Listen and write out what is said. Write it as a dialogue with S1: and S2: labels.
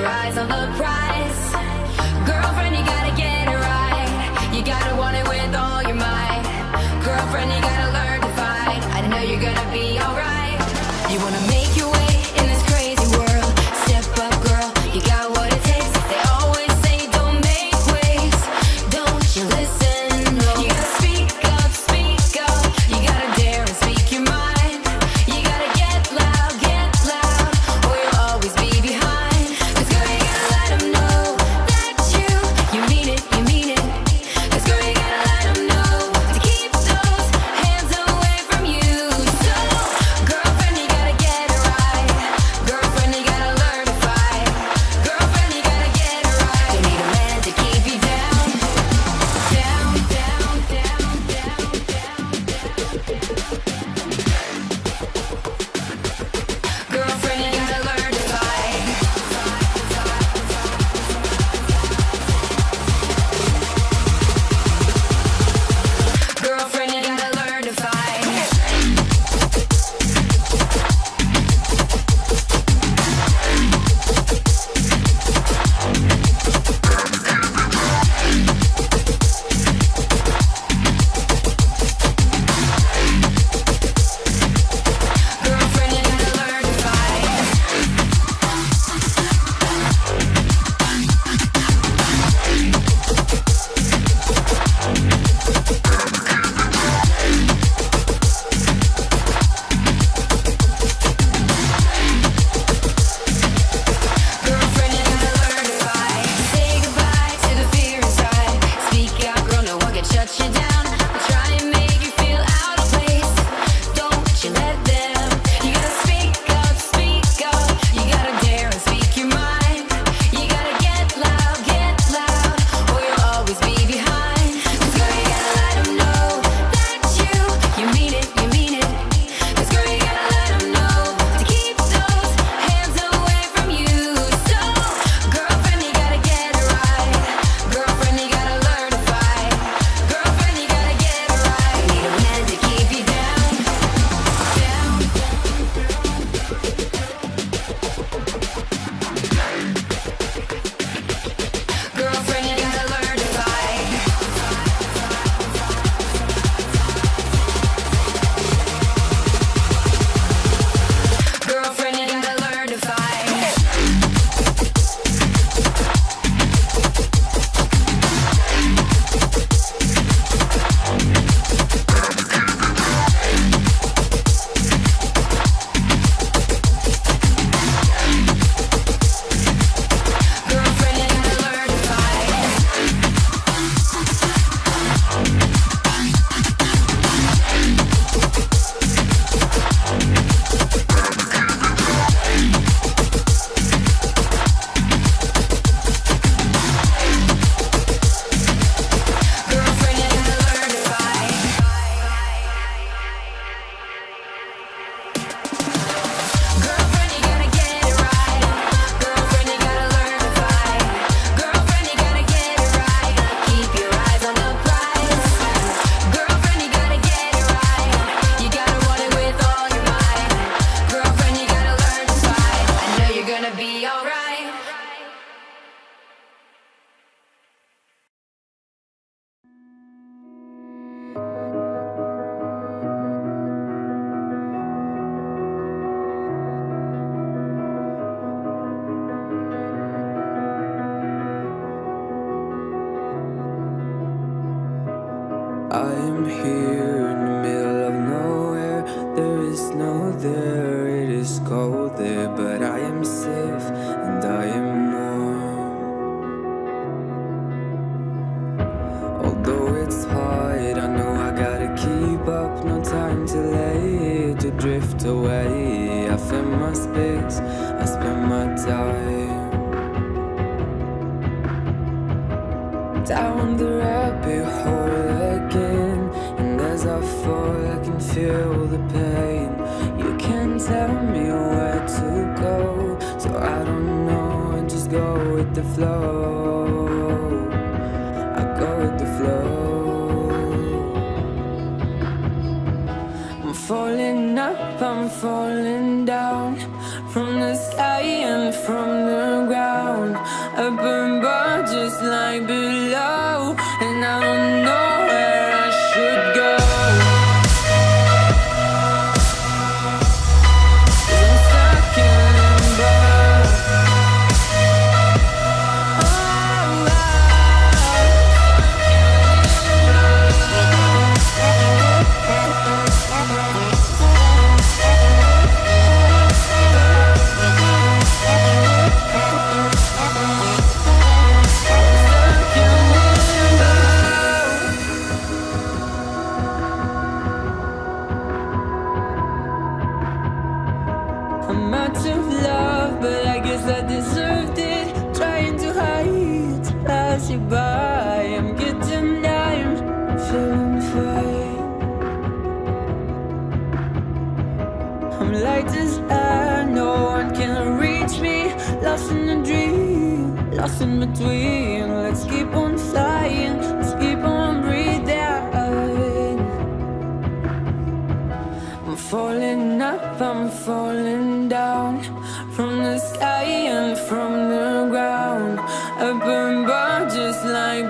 S1: your eyes on the prize. Girlfriend, you gotta get it right. You gotta want it with all your might. Girlfriend, you gotta learn to fight. I know you're gonna be alright. You wanna make your way in this crazy world. Step up, girl, you got what it takes. They always say don't make waves. Don't you listen? No. You gotta speak up, you gotta dare and speak your mind. You gotta get loud, or you'll always be behind. 'Cause girl, you gotta let them know that you mean it, you mean it. 'Cause girl, you gotta let them know to keep those hands away from you. So, girlfriend, you gotta get it right. Girlfriend, you gotta learn to fight. Girlfriend, you gotta get it right. Don't need a man to keep you down. Down, down, down, down, girlfriend, you gotta learn to fight. Girlfriend, you gotta learn to fight. Girlfriend, you gotta learn to fight. Girlfriend, you gotta learn to fight. Say goodbye to the fear inside. Speak out, girl, no one can shut you down. They'll try and make you feel out of place. Don't you let them. You gotta speak up, you gotta dare and speak your mind. You gotta get loud, or you'll always be behind. 'Cause girl, you gotta let them know that you mean it, you mean it. 'Cause girl, you gotta let them know to keep those hands away from you. So, girlfriend, you gotta get it right. Girlfriend, you gotta learn to fight. Girlfriend, you gotta get it right. You need a man to keep you down, down. Girlfriend, you gotta learn to fight. Girlfriend, you gotta learn to fight. Girlfriend, you gotta learn to fight. Girlfriend, you gotta learn to fight. Girlfriend, you gotta get it right. Girlfriend, you gotta learn to fight. Girlfriend, you gotta get it right. Keep your eyes on the prize. Girlfriend, you gotta get it right. You gotta want it with all your might. Girlfriend, you gotta learn to fight. I know you're gonna be alright.
S2: I am here in the middle of nowhere. There is no there, it is cold there, but I am safe and I am warm. Although it's hard, I know I gotta keep up. No time to lay to drift away. I fill my space, I spend my time down the rabbit hole again. And as I fall, I can feel the pain. You can't tell me where to go, so I don't know, I just go with the flow. I go with the flow. I'm falling up, I'm falling down, from the sky and from the ground. up above, just like below, and I don't know where I should go. 'Cause I'm stuck in limbo. I'm out of love, but I guess I deserved it. Trying to hide, to pass you by. I'm getting down, feeling fine. I'm light as air, no one can reach me. Lost in a dream, lost in between. Let's keep on flying, let's keep on breathing. I'm falling up, I'm falling down, from the sky and from the ground, up above, just like